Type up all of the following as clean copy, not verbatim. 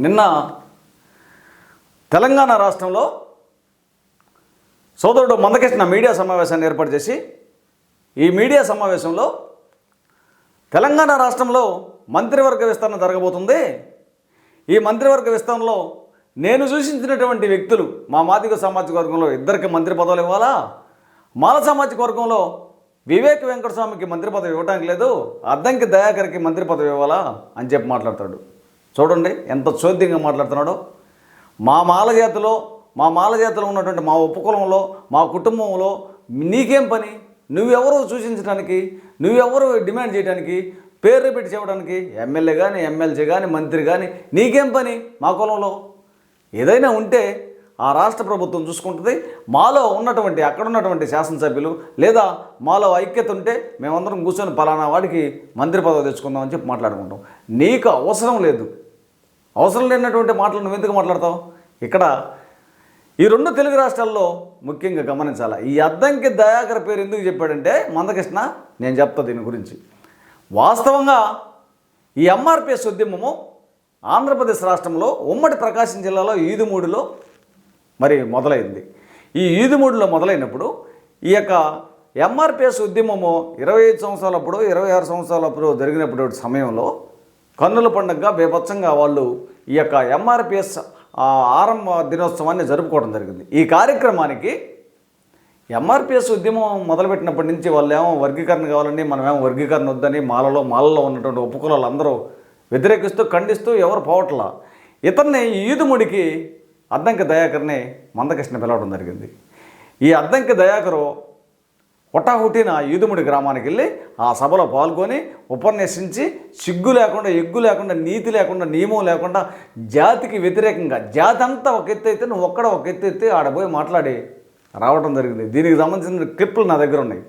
నిన్న తెలంగాణ రాష్ట్రంలో సోదరుడు మందకృష్ణ మీడియా సమావేశాన్ని ఏర్పాటు చేసి ఈ మీడియా సమావేశంలో తెలంగాణ రాష్ట్రంలో మంత్రివర్గ విస్తరణ జరగబోతుంది. ఈ మంత్రివర్గ విస్తరణలో నేను సూచించినటువంటి వ్యక్తులు మా మాదిగ సామాజిక వర్గంలో ఇద్దరికి మంత్రి పదవులు ఇవ్వాలా, మాల సామాజిక వర్గంలో వివేక్ వెంకటస్వామికి మంత్రి పదవి ఇవ్వడానికి లేదు, అద్దంకి దయాకర్కి మంత్రి పదవి ఇవ్వాలా అని చెప్పి మాట్లాడతాడు. చూడండి ఎంత చోద్యంగా మాట్లాడుతున్నాడో. మా మాల జాతిలో ఉన్నటువంటి మా ఉపకులంలో మా కుటుంబంలో నీకేం పని? నువ్వెవరు సూచించడానికి, నువ్వెవరు డిమాండ్ చేయడానికి, పేర్లు పెట్టి చెప్పడానికి? ఎమ్మెల్యే కానీ ఎమ్మెల్సీ కానీ మంత్రి కానీ నీకేం పని? మా కులంలో ఏదైనా ఉంటే ఆ రాష్ట్ర ప్రభుత్వం చూసుకుంటుంది. మాలో ఉన్నటువంటి అక్కడ ఉన్నటువంటి శాసనసభ్యులు లేదా మాలో ఐక్యత ఉంటే మేమందరం కూర్చొని పలానా వాడికి మంత్రి పదవి తెచ్చుకుందామని చెప్పి మాట్లాడుకుంటాం. నీకు అవసరం లేదు. అవసరం లేనటువంటి మాటలు నువ్వు ఎందుకు మాట్లాడతావు? ఇక్కడ ఈ రెండు తెలుగు రాష్ట్రాల్లో ముఖ్యంగా గమనించాలి. ఈ అద్దంకి దయాకర్ పేరు ఎందుకు చెప్పాడంటే మందకృష్ణ, నేను చెప్తా దీని గురించి. వాస్తవంగా ఈ ఎంఆర్పిఎస్ ఉద్యమము ఆంధ్రప్రదేశ్ రాష్ట్రంలో ఉమ్మడి ప్రకాశం జిల్లాలో ఈదుమూడిలో మరి మొదలైంది. ఈ ఈదుమూడిలో మొదలైనప్పుడు ఈ యొక్క ఎంఆర్పిఎస్ ఉద్యమము 25 సంవత్సరాలప్పుడు 26 సంవత్సరాలప్పుడు జరిగినప్పుడు సమయంలో కన్నుల పండుగగా బేభత్సంగా వాళ్ళు ఈ యొక్క ఎంఆర్పిఎస్ ఆరంభ దినోత్సవాన్ని జరుపుకోవడం జరిగింది. ఈ కార్యక్రమానికి ఎంఆర్పిఎస్ ఉద్యమం మొదలుపెట్టినప్పటి నుంచి వాళ్ళు ఏమో వర్గీకరణ కావాలని, మనమేమో వర్గీకరణ వద్దని మాలలో ఉన్నటువంటి ఉపకులాలు అందరూ వ్యతిరేకిస్తూ ఖండిస్తూ ఎవరు పోవట్లా. ఇతన్ని ఈదుముడికి అద్దంకి దయాకర్ని మందకృష్ణ పిలవడం జరిగింది. ఈ అద్దంకి దయాకరు హుటాహుటిన ఈదుముడి గ్రామానికి వెళ్ళి ఆ సభలో పాల్గొని ఉపన్యసించి సిగ్గు లేకుండా, ఎగ్గు లేకుండా, నీతి లేకుండా, నియమం లేకుండా జాతికి వ్యతిరేకంగా జాతి అంతా ఒక ఎత్తు అయితే నువ్వు ఒక్కడ ఒక ఎత్తు ఎత్తి ఆడపోయి మాట్లాడి రావడం జరిగింది. దీనికి సంబంధించిన క్లిప్పులు నా దగ్గర ఉన్నాయి.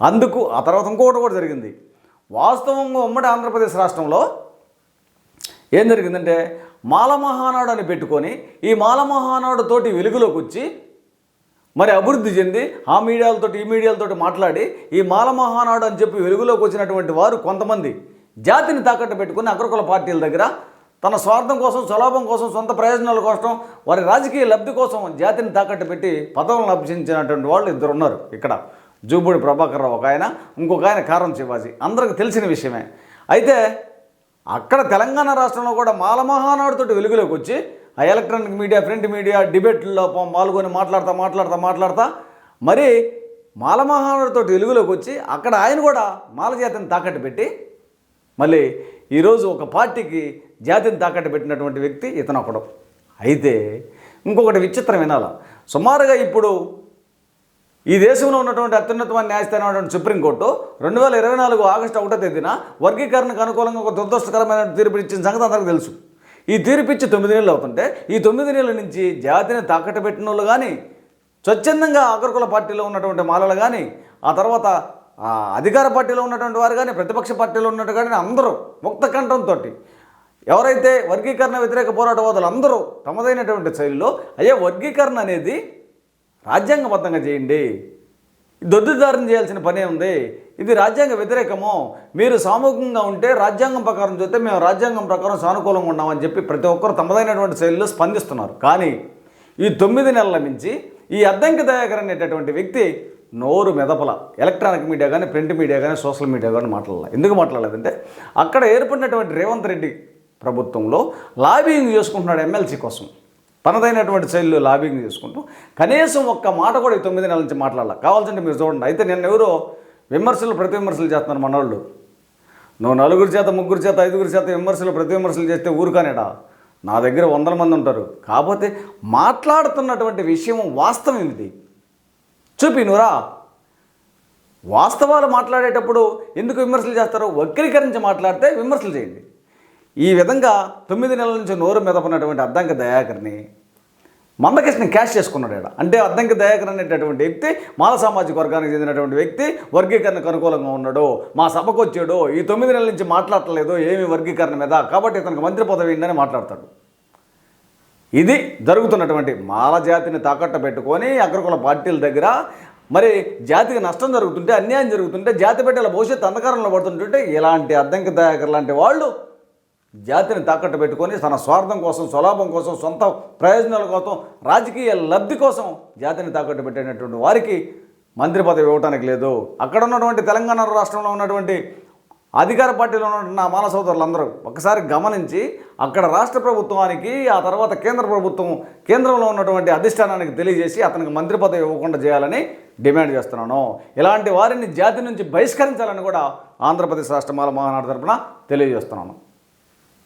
అందుకు ఆ తర్వాత ఇంకొకటి కూడా జరిగింది. వాస్తవంగా ఉమ్మడి ఆంధ్రప్రదేశ్ రాష్ట్రంలో ఏం జరిగిందంటే మాల మహానాడు అని పెట్టుకొని ఈ మాల మహానాడు తోటి వెలుగులోకి వచ్చి మరి అభివృద్ధి చెంది ఆ మీడియాలతోటి ఈ మీడియాలతోటి మాట్లాడి ఈ మాల మహానాడు అని చెప్పి వెలుగులోకి వచ్చినటువంటి వారు కొంతమంది జాతిని తాకట్టు పెట్టుకుని అగ్రకుల పార్టీల దగ్గర తన స్వార్థం కోసం, స్వలాభం కోసం, సొంత ప్రయోజనాల కోసం, వారి రాజకీయ లబ్ధి కోసం జాతిని తాకట్టు పెట్టి పదవులను అభ్యసించినటువంటి వాళ్ళు ఇద్దరు ఉన్నారు. ఇక్కడ జూబూడి ప్రభాకర్ రావు ఒక ఆయన, ఇంకొక ఆయన కారం శివాజీ, అందరికి తెలిసిన విషయమే. అయితే అక్కడ తెలంగాణ రాష్ట్రంలో కూడా మాల మహానాడుతోటి వెలుగులోకి వచ్చి ఆ ఎలక్ట్రానిక్ మీడియా, ప్రింట్ మీడియా డిబేట్లో పాల్గొని మాట్లాడతా మరి మాల మహానాడుతో వెలుగులోకి వచ్చి అక్కడ ఆయన కూడా మాల జాతిని తాకట్టు పెట్టి మళ్ళీ ఈరోజు ఒక పార్టీకి జాతిని తాకట్టు పెట్టినటువంటి వ్యక్తి ఇతను ఒకడు. అయితే ఇంకొకటి విచిత్రం వినాలా. సుమారుగా ఇప్పుడు ఈ దేశంలో ఉన్నటువంటి అత్యున్నతమైన న్యాయస్థానం సుప్రీంకోర్టు 2024 ఆగస్టు 1వ తేదీన వర్గీకరణకు అనుకూలంగా ఒక దురదృష్టకరమైన తీర్పు ఇచ్చిన సంగతి అందరికీ తెలుసు. ఈ తీర్పు ఇచ్చి 9 నెలలు అవుతుంటే ఈ 9 నెలల నుంచి జాతిని తాకట్టు పెట్టిన వాళ్ళు కానీ, స్వచ్ఛందంగా అగ్రకుల పార్టీలో ఉన్నటువంటి మాలలు కానీ, ఆ తర్వాత అధికార పార్టీలో ఉన్నటువంటి వారు కానీ, ప్రతిపక్ష పార్టీలో ఉన్నట్టు కానీ అందరూ ముక్త కంఠంతో ఎవరైతే వర్గీకరణ వ్యతిరేక పోరాటవాదులు అందరూ తమదైనటువంటి శైలిలో అయ్యే వర్గీకరణ అనేది రాజ్యాంగబద్ధంగా చేయండి, దొడ్డిదారిని చేయాల్సిన పనే ఉంది, ఇది రాజ్యాంగ వ్యతిరేకము, మీరు సామూహికంగా ఉంటే రాజ్యాంగం ప్రకారం చూస్తే మేము రాజ్యాంగం ప్రకారం సానుకూలంగా ఉన్నామని చెప్పి ప్రతి ఒక్కరు తమదైనటువంటి శైలిలో స్పందిస్తున్నారు. కానీ ఈ 9 నెలల నుంచి ఈ అద్దంకి దయాకర్ అనేటటువంటి వ్యక్తి నోరు మెదపల. ఎలక్ట్రానిక్ మీడియా కానీ, ప్రింట్ మీడియా కానీ, సోషల్ మీడియా కానీ మాట్లాడాలి. ఎందుకు మాట్లాడలేదంటే అక్కడ ఏర్పడినటువంటి రేవంత్ రెడ్డి ప్రభుత్వంలో లాబింగ్ చేసుకుంటున్నాడు ఎమ్మెల్సీ కోసం. తనదైనటువంటి శైలిలో లాబింగ్ చేసుకుంటూ కనీసం ఒక్క మాట కూడా ఈ 9 నెలల నుంచి మాట్లాడాలి. కావాల్సింటే మీరు చూడండి. అయితే నిన్న ఎవరో ప్రతి విమర్శలు చేస్తున్నారు మనోళ్ళు. నువ్వు 4 చేత 3 చేత 5 చేత ప్రతి విమర్శలు చేస్తే ఊరుకానేడా? నా దగ్గర 100 మంది ఉంటారు. కాకపోతే మాట్లాడుతున్నటువంటి విషయం వాస్తవం ఇది. చూపినురా. వాస్తవాలు మాట్లాడేటప్పుడు ఎందుకు విమర్శలు చేస్తారో వక్రీకరించి మాట్లాడితే విమర్శలు చేయండి. ఈ విధంగా 9 నెలల నుంచి నోరు మెదపనటువంటి అద్దంకి దయాకర్ని మందకృష్ణ క్యాష్ చేసుకున్నాడు. అంటే అద్దంకి దయాకర్ అనేటటువంటి వ్యక్తి మాల సామాజిక వర్గానికి చెందినటువంటి వ్యక్తి, వర్గీకరణకు అనుకూలంగా ఉన్నాడు, మా సభకు వచ్చాడు, ఈ 9 నెలల నుంచి మాట్లాడలేదు ఏమి వర్గీకరణ మీద, కాబట్టి ఇతనికి మంత్రి పదవి ఉందని మాట్లాడతాడు. ఇది జరుగుతున్నటువంటి మాల జాతిని తాకట్టు పెట్టుకొని అగ్రకుల పార్టీల దగ్గర మరి జాతికి నష్టం జరుగుతుంటే, అన్యాయం జరుగుతుంటే, జాతి బిడ్డల భవిష్యత్తు అంధకారంలో పడుతుంటుంటే ఇలాంటి అద్దంకి దయాకర్ లాంటి వాళ్ళు జాతిని తాకట్టు పెట్టుకొని తన స్వార్థం కోసం, స్వలాభం కోసం, సొంత ప్రయోజనాల కోసం, రాజకీయ లబ్ధి కోసం జాతిని తాకట్టు పెట్టినటువంటి వారికి మంత్రి పదవి ఇవ్వడానికి లేదు. అక్కడ ఉన్నటువంటి తెలంగాణ రాష్ట్రంలో ఉన్నటువంటి అధికార పార్టీలో ఉన్న మాన సోదరులందరూ ఒకసారి గమనించి అక్కడ రాష్ట్ర ప్రభుత్వానికి, ఆ తర్వాత కేంద్ర ప్రభుత్వం, కేంద్రంలో ఉన్నటువంటి అధిష్టానానికి తెలియజేసి అతనికి మంత్రి పదవి ఇవ్వకుండా చేయాలని డిమాండ్ చేస్తున్నాను. ఇలాంటి వారిని జాతి నుంచి బహిష్కరించాలని కూడా ఆంధ్రప్రదేశ్ రాష్ట్ర మాల మహానాడు తరపున తెలియజేస్తున్నాను.